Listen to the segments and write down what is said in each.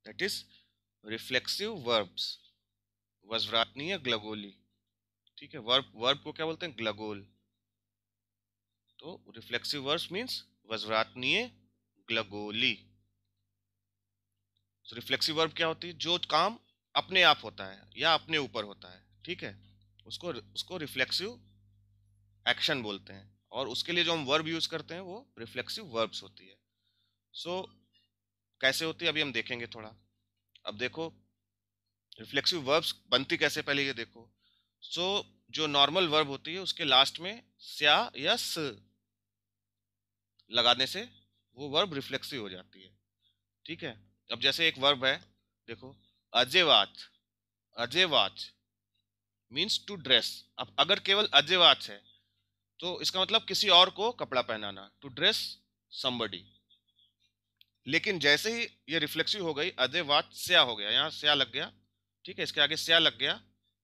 That is reflexive verbs, वज्रात्मीय ग्लगोली। ठीक है, वर्ब वर्ब को क्या बोलते हैं? ग्लगोल। तो रिफ्लेक्सिव वर्ब्स मींस वज्रात्मीय ग्लगोली। तो रिफ्लेक्सिव वर्ब क्या होती है? जो काम अपने आप होता है या अपने ऊपर होता है, ठीक है, उसको उसको रिफ्लेक्सिव एक्शन बोलते हैं। और उसके लिए जो हम वर्ब यूज करते हैं वो रिफ्लेक्सिव वर्ब्स होती है। सो कैसे होती है अभी हम देखेंगे थोड़ा। अब देखो रिफ्लेक्सिव वर्ब्स बनती कैसे, पहले ये देखो। सो जो नॉर्मल वर्ब होती है उसके लास्ट में स्या या स लगाने से वो वर्ब रिफ्लेक्सिव हो जाती है। ठीक है, अब जैसे एक वर्ब है, देखो, अजेवाच। अजेवाच मीन्स टू ड्रेस। अब अगर केवल अजेवाच है तो इसका मतलब किसी और को कपड़ा पहनाना, टू ड्रेस समबडी। लेकिन जैसे ही ये रिफ्लेक्सिव हो गई, अजेवाच स्या हो गया, यहाँ स्या लग गया, ठीक है, इसके आगे स्या लग गया,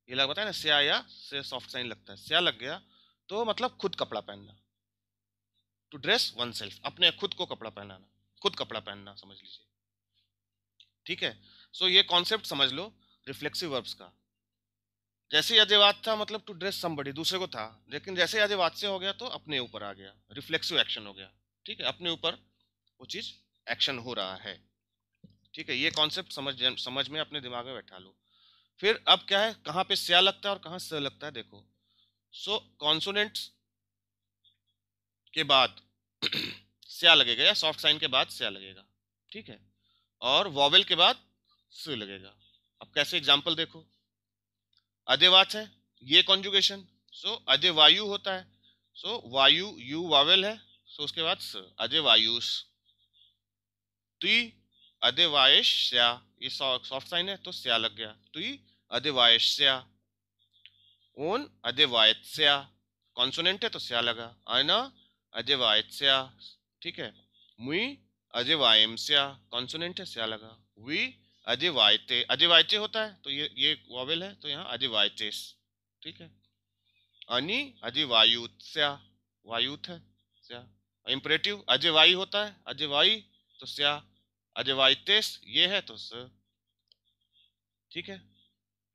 ये लग बताया ना, स्या या से सॉफ्ट साइन लगता है, स्या लग गया, तो मतलब खुद कपड़ा पहनना, टू ड्रेस वन सेल्फ, अपने खुद को कपड़ा पहनाना, खुद कपड़ा पहनना समझ लीजिए। ठीक है, सो ये कॉन्सेप्ट समझ लो रिफ्लेक्सिव वर्ब्स का। जैसे ही अजेवाच था मतलब टू ड्रेस समबडी, दूसरे को था, लेकिन जैसे ही अजेवाच से हो गया तो अपने ऊपर आ गया, रिफ्लेक्सिव एक्शन हो गया। ठीक है, अपने ऊपर वो चीज एक्शन हो रहा है। ठीक है, ये कॉन्सेप्ट समझ में अपने दिमाग में बैठा लो। फिर अब क्या है, कहाँ पे स्या लगता है और कहाँ स लगता है, देखो। सो कॉन्सोनेंट्स के बाद स्या लगेगा या सॉफ्ट साइन के बाद स्या लगेगा। ठीक है, और वॉवेल के बाद स लगेगा। अब कैसे, एग्जांपल देखो। अदेवाच है, ये कॉन्जुगेशन, सो अजय वायु होता है, सो वायु यू वावेल है, सो उसके बाद स, अजय वायुस। तुई अदेवायस्या, ये सॉफ्ट साइन है तो स्या लग गया, तुई अदेवायस्या। ओन अदेवायत्स्या, कॉन्सोनेंट है तो स्या लगा, अना अदेवायत्स्या। ठीक है, मुई अदेवायम्स्या, कॉन्सोनेंट है स्या लगा, वी अदेवायते, अदेवायते होता है तो ये वॉवेल है तो यहाँ अदेवायतेस। ठीक है, अनि अजेवायुत्स्या, वायुत है स्या। इंपरेटिव अजेवाई होता है, अजेवाई तो स्या, अजेवाइतेस ये है तो स। ठीक है,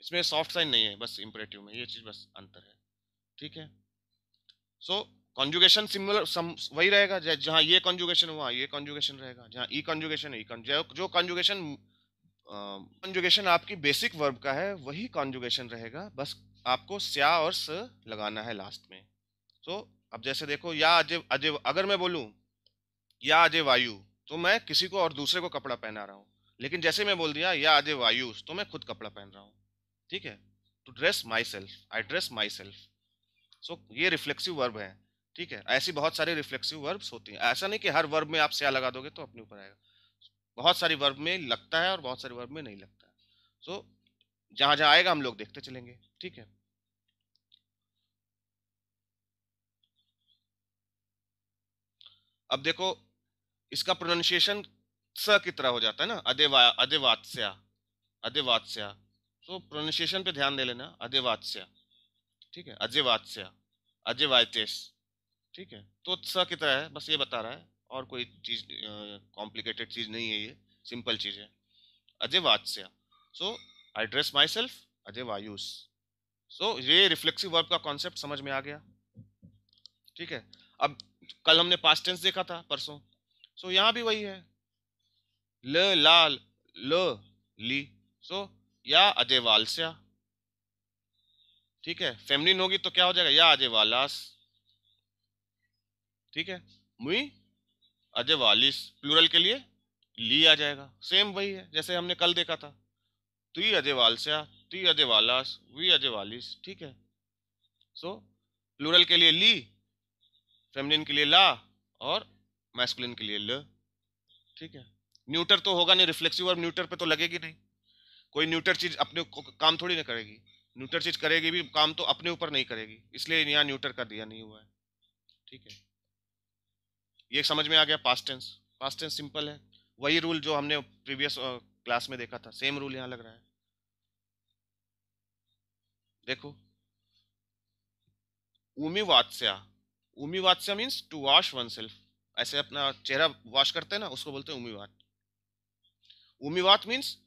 इसमें सॉफ्ट साइन नहीं है, बस इंपरेटिव में ये चीज बस अंतर है। ठीक है, सो कॉन्जुगेशन सिमिलर वही रहेगा, जहां ये कॉन्जुगेशन वहां ये कॉन्जुगेशन रहेगा, जहां ई कॉन्जुगेशन है जो कॉन्जुगेशन कॉन्जुगेशन आपकी बेसिक वर्ब का है वही कॉन्जुगेशन रहेगा, बस आपको स्या और स लगाना है लास्ट में। तो अब जैसे देखो, या अजय अजय अगर मैं बोलूं या अजय वायु, तो मैं किसी को और दूसरे को कपड़ा पहना रहा हूं। लेकिन जैसे मैं बोल दिया या अजय वायु, तो मैं खुद कपड़ा पहन रहा हूं। ठीक है, to dress myself, I dress myself. So ये रिफ्लेक्सिव वर्ब है। ठीक है, ऐसी बहुत सारी रिफ्लेक्सिव वर्ब्स होती हैं, ऐसा नहीं कि हर वर्ब में आप स्या लगा दोगे तो अपने ऊपर आएगा। बहुत सारी वर्ब में लगता है और बहुत सारी वर्ब में नहीं लगता है। सो जहां जहां आएगा हम लोग देखते चलेंगे। ठीक है, अब देखो इसका प्रोनाउंसिएशन स की तरह हो जाता है ना, अदेवात्स्या, अदेवात्स्या। तो प्रोनाउंसिएशन पे ध्यान दे लेना, अदेवात्स्या। ठीक है, अजेवात्स्या, अजेवाइटेस। ठीक है, तो स की तरह है, बस ये बता रहा है, और कोई चीज कॉम्प्लिकेटेड चीज नहीं है, ये सिंपल चीज है, अजेवात्स्या। सो आई ड्रेस माई सेल्फ अजेवायुस। सो ये रिफ्लेक्सिव वर्ब का कॉन्सेप्ट समझ में आ गया। ठीक है, अब कल हमने पास्ट टेंस देखा था परसों, सो यहाँ भी वही है, ल लाल ल ली। सो या अजेवालस्या। ठीक है, फेमिनिन होगी तो क्या हो जाएगा, या अजेवालास। ठीक है, मुई अजेवालिस, प्लूरल के लिए ली आ जाएगा, सेम वही है जैसे हमने कल देखा था, तुई अजेवालस्या, तुई अजेवालास, वी अजेवालिस। ठीक है, सो प्लूरल के लिए ली, फेमिनिन के लिए ला, और मैस्कुलिन के लिए ल। ठीक है, न्यूटर तो होगा नहीं, रिफ्लेक्सिव वर्ब न्यूटर पे तो लगेगी नहीं, कोई न्यूटर चीज अपने काम थोड़ी ना करेगी, न्यूटर चीज करेगी भी काम तो अपने ऊपर नहीं करेगी, इसलिए यहाँ न्यूटर का दिया नहीं हुआ है। ठीक है, ये समझ में आ गया past tense. Past tense simple है, वही रूल जो हमने प्रीवियस क्लास में देखा था, सेम रूल यहाँ लग रहा है। देखो, उमी वात्स्या, उमी वात्स्या means to wash oneself, ऐसे अपना चेहरा वॉश करते हैं ना, उसको बोलते हैं उमी वात। उमीवात मीन्स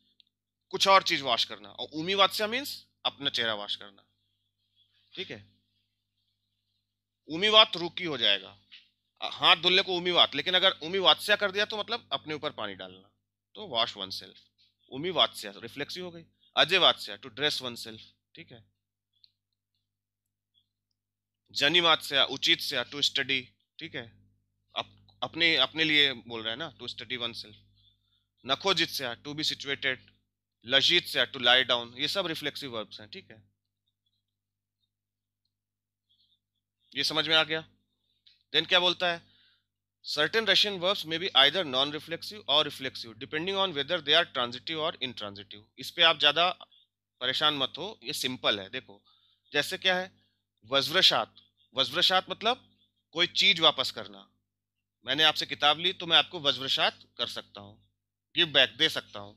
कुछ और चीज वॉश करना, और उमीवात्स्या मीन्स अपना चेहरा वॉश करना। ठीक है, उमीवात रुकी हो जाएगा, हाथ धुलने को उमीवात, लेकिन अगर उमीवात्स्या कर दिया तो मतलब अपने ऊपर पानी डालना, तो वॉश वन सेल्फ। उमीवात्स्या रिफ्लेक्सिव हो गई। अजयवात्स्या टू ड्रेस वन सेल्फ। ठीक है, जनिमात्स्या उचित से टू स्टडी। ठीक है, अप, अपने अपने लिए बोल रहा है ना, टू स्टडी वन सेल्फ। नखोजित से टू बी सिचुएटेड, लजित से टू लाई डाउन, ये सब रिफ्लेक्सिव वर्ब्स हैं। ठीक है, ये समझ में आ गया। देन क्या बोलता है, सर्टेन रशियन वर्ब्स में बी आइदर नॉन रिफ्लेक्सिव और reflexive depending on whether they are transitive और इंट्रांजिटिव। इस पे आप ज्यादा परेशान मत हो, ये सिंपल है। देखो जैसे क्या है, वज्रशात। वज्रशात मतलब कोई चीज वापस करना। मैंने आपसे किताब ली तो मैं आपको वज्रशात कर सकता हूँ, गिव बैक दे सकता हूँ,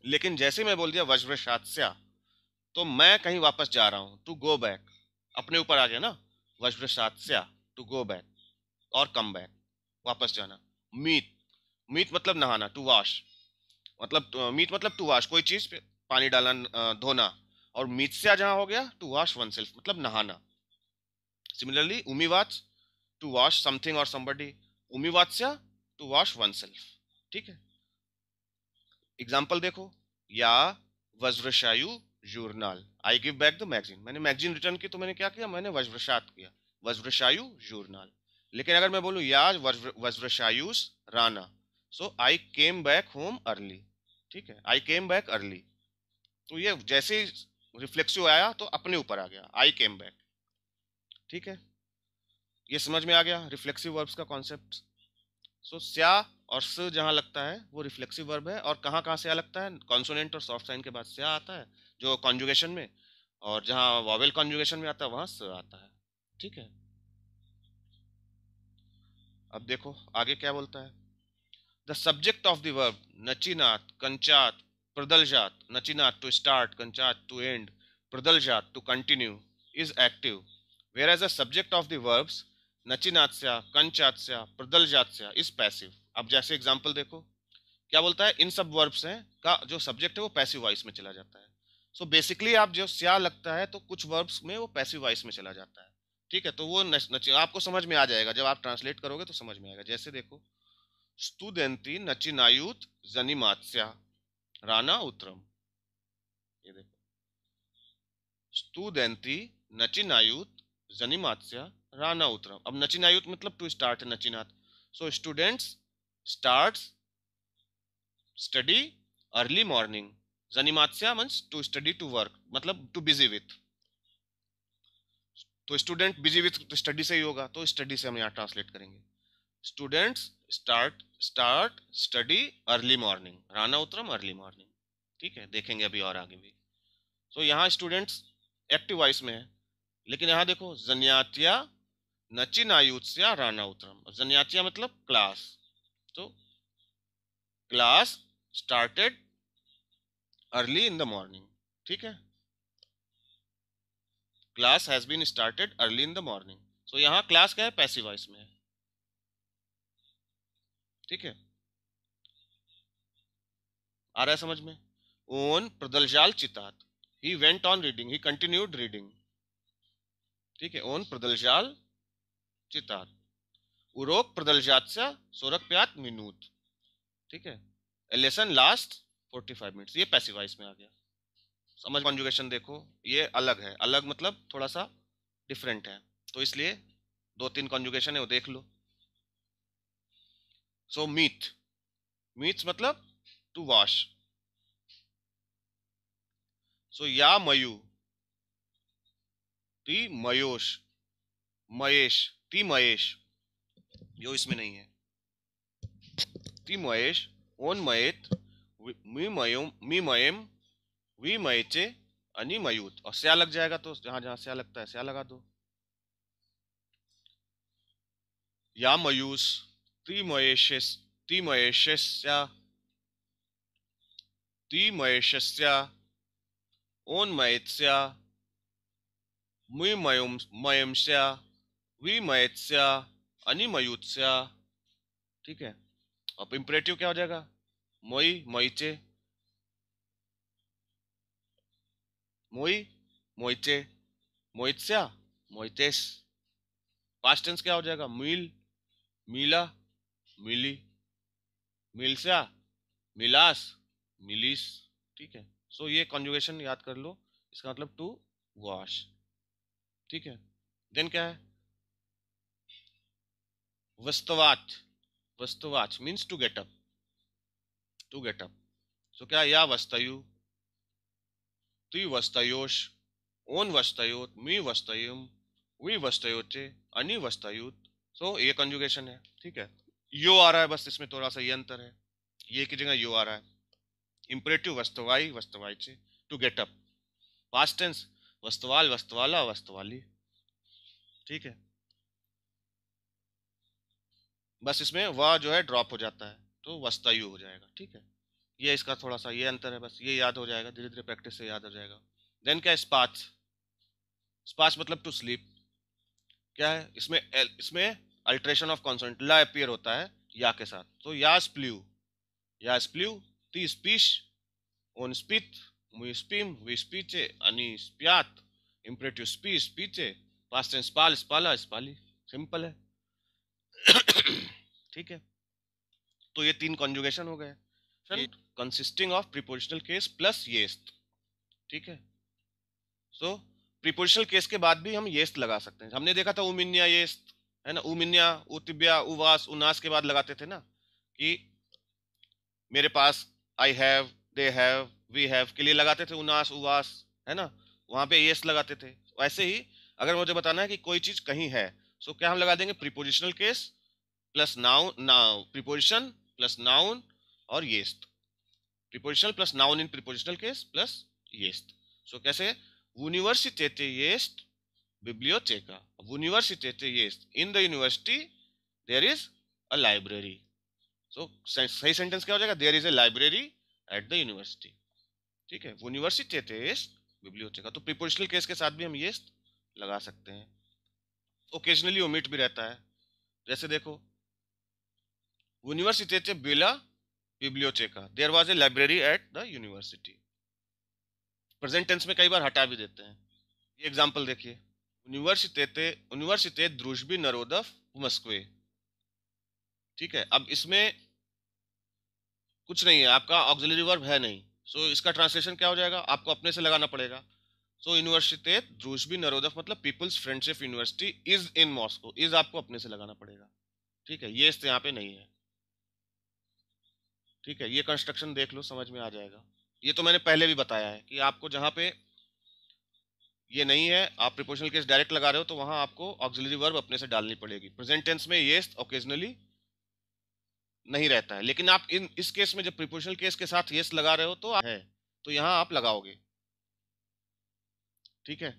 लेकिन जैसे मैं बोल दिया वज्रशात्स्या, तो मैं कहीं वापस जा रहा हूँ, टू गो बैक, अपने ऊपर आ गया ना, वज्रशात्स्या टू गो बैक और कम बैक, वापस जाना। मीट, मीट मतलब नहाना, टू वॉश, मतलब मीट मतलब टू वॉश, कोई चीज पे पानी डालना, धोना। और मीत्स्या जहां हो गया टू वॉश वन सेल्फ, मतलब नहाना। सिमिलरली उमीवाच टू वॉश समथिंग और समबडी, उमीवात्स्या टू वॉश वन सेल्फ। ठीक है, एग्जाम्पल देखो, या वज्रशायु जूर्नाल, I give back the magazine, मैंने मैगजीन रिटर्न की तो मैंने क्या किया, मैंने वज्रशात किया, वज्रशायु जूर्नाल। लेकिन अगर मैं बोलूं या वज्रशायुस राना, सो आई केम बैक होम अर्ली। ठीक है, आई केम बैक अर्ली, तो ये जैसे रिफ्लेक्सिव आया तो अपने ऊपर आ गया, आई केम बैक। ठीक है, ये समझ में आ गया रिफ्लेक्सिव वर्ब्स का कॉन्सेप्ट। सो स्या और स जहां लगता है वो रिफ्लेक्सिव वर्ब है, और कहां कहां स्या लगता है, कॉन्सोनेंट और सॉफ्ट साइन के बाद स्या आता है जो कॉन्जुगेशन में, और जहां वॉवेल कॉन्जुगेशन में आता है वहां स आता है। ठीक है, अब देखो आगे क्या बोलता है, the subject of the verb नचिनात कंचात प्रदलजात, नचिनात टू स्टार्ट, कंचात टू एंड, प्रदलजात to continue, is active, whereas the subject of the verbs नचिनात्स्या कंचात्स्या प्रदलजात्स्या इज पैसिव। अब जैसे एग्जांपल देखो क्या बोलता है, इन सब वर्ब्स हैं का जो सब्जेक्ट है वो पैसिव वॉइस में चला जाता है। सो बेसिकली आप जो स्या लगता है तो कुछ वर्ब्स में वो पैसिव वॉइस में चला जाता है। ठीक है, तो वो आपको समझ में आ जाएगा, जब आप ट्रांसलेट करोगे तो समझ में आएगा। जैसे देखो, स्तुदेंती नचिनायुत जनिमात्स्या राना उत्तरम, ये देखो, स्तुदेंती नचिनायुत जनिमात्स्या राना उत्तरम। अब नचिनायुत मतलब टू स्टार्ट है, नचिनात, so students starts study early morning, जनिमात्स्या means to study to work, मतलब टू बिजी विथ, तो स्टूडेंट बिजी विथ तो स्टडी से ही होगा, तो स्टडी से हम यहाँ ट्रांसलेट करेंगे, students start start study early morning, राना उत्तरम अर्ली मॉर्निंग। ठीक है, देखेंगे अभी और आगे भी। तो यहाँ स्टूडेंट्स एक्टिव वॉइस में है, लेकिन यहाँ देखो जन्यात्या नचिनायुत्स्या राना उत्तरम, जन्यात्या मतलब क्लास, तो class started early in the morning. ठीक है, class has been started early in the morning, so यहाँ क्लास क्या है, पैसिव वॉइस में है। ठीक है, आ रहा है समझ में। ओन प्रदलजाल चितात, he went on reading, he continued reading. ठीक है, ओन प्रदलजाल चितात, उरोक प्रदलजात्स्या सोरकप्यात मिनूत। ठीक है, लेसन लास्ट 45 मिनट्स, ये पैसिव वॉइस में आ गया। समझ, कॉन्जुगेशन देखो ये अलग है, अलग मतलब थोड़ा सा डिफरेंट है, तो इसलिए दो तीन कॉन्जुगेशन है वो देख लो। सो मीट, मीट्स मतलब टू वॉश, सो या मयू ती मयोश, मयेश ती मयेश, यो इसमें नहीं है, ती मयेश own मयेत me Mayem me Mayem we मयचे अनि मयूत, और स्या लग जाएगा तो जहां जहां स्या लगता है स्या लगा दो। या मयूस ती मयेशस ती मयेशस्या ती मयेशस्या ओन मयत्स्या मी मयम मयमस्या वी मयत्स्या अनि मयूत्स्या। ठीक है, अब इंपरेटिव क्या हो जाएगा, मोई मोइचे, मोई मोइचे, मोइत्स्या मोइतेस। पास्ट टेंस क्या हो जाएगा? मील मीला मिली, मिलस्या मिलास मिलिस। ठीक है, सो ये कॉन्जुगेशन याद कर लो, इसका मतलब टू वॉश। ठीक है, देन क्या है? वस्तवाच, वस्तवाच means to get up, to get up. So क्या? या वस्तयु, ती वस्तयोश, ओन वस्तयोत, मी वस्तयुम, वी वस्तयोचे, अनि वस्तयुत। सो ये कंजुगेशन है। ठीक है, यो आ रहा है, बस इसमें थोड़ा सा ये अंतर है, ये की जगह यो आ रहा है। इंपरेटिव वस्तवाई वस्तवाइचे, to get up. Past tense वस्तवाल वस्तवाला वस्तवाली। ठीक है, बस इसमें वह जो है ड्रॉप हो जाता है, तो वस्तयु हो जाएगा। ठीक है, ये इसका थोड़ा सा ये अंतर है, बस ये याद हो जाएगा, धीरे धीरे प्रैक्टिस से याद हो जाएगा। देन क्या? स्पाच, स्पाच मतलब टू स्लीप। क्या है इसमें? इसमें अल्ट्रेशन ऑफ कॉन्सोनेंट ला अपीयर होता है या के साथ, तो या स्प्ल्यू, या स्प्ल्यू, ती स्पीश, ओन स्पीत, मुई स्पीम, वी स्पीचे, अनि स्पियात, इम्परेटिव स्पी स्पीचे, पास्ट टेंस स्पाल स्पाला स्पाली। सिंपल है। ठीक है, तो ये तीन कॉन्जुगेशन हो गए, consisting of prepositional case plus येस्ट। ठीक है, सो प्रीपोजिशनल केस के बाद भी हम येस्ट लगा सकते हैं। हमने देखा था उमिन्या येस्ट, है ना, उमिन्या उतिब्या उवास उनास के बाद लगाते थे ना, कि मेरे पास, I have, they have, we have के लिए लगाते थे उनास उवास, है ना, वहां पे येस्ट लगाते थे। वैसे ही अगर मुझे बताना है कि कोई चीज कहीं है, सो क्या हम लगा देंगे? Prepositional case plus noun, preposition plus noun और येस्ट, prepositional plus noun in prepositional case plus येस्ट। सो कैसे? Universitäte jest biblioteca. Universitäte jest, in the university there is a library. So सही सेंटेंस क्या हो जाएगा? There is a library at the university. ठीक है, Universitäte jest biblioteca। तो prepositional case के साथ भी हम ये लगा सकते हैं। ओकेजनली ओमिट भी रहता है, जैसे देखो, Universitäte bila biblioteca, there was a library at the university। Present tense में कई बार हटा भी देते हैं। ये एग्जांपल देखिए, यूनिवर्सिटे द्रुजबी नरोदफ मस्क्वे। ठीक है, अब इसमें कुछ नहीं है, आपका ऑक्सिलरी वर्ब है नहीं, सो इसका ट्रांसलेशन क्या हो जाएगा? आपको अपने से लगाना पड़ेगा। सो यूनिवर्सिटे द्रुजबी नरोदफ मतलब people's friendship university is in Moscow, is आपको अपने से लगाना पड़ेगा। ठीक है, ये यहाँ पे नहीं है। ठीक है, ये कंस्ट्रक्शन देख लो, समझ में आ जाएगा। ये तो मैंने पहले भी बताया है कि आपको जहां पे ये नहीं है, आप प्रीपोजिशनल केस डायरेक्ट लगा रहे हो, तो वहां आपको ऑक्सिलरी वर्ब अपने से डालनी पड़ेगी। प्रेजेंट टेंस में येस ओकेजनली नहीं रहता है, लेकिन आप इस केस में जब प्रीपोजिशनल केस के साथ येस लगा रहे हो तो है, तो यहां आप लगाओगे। ठीक है,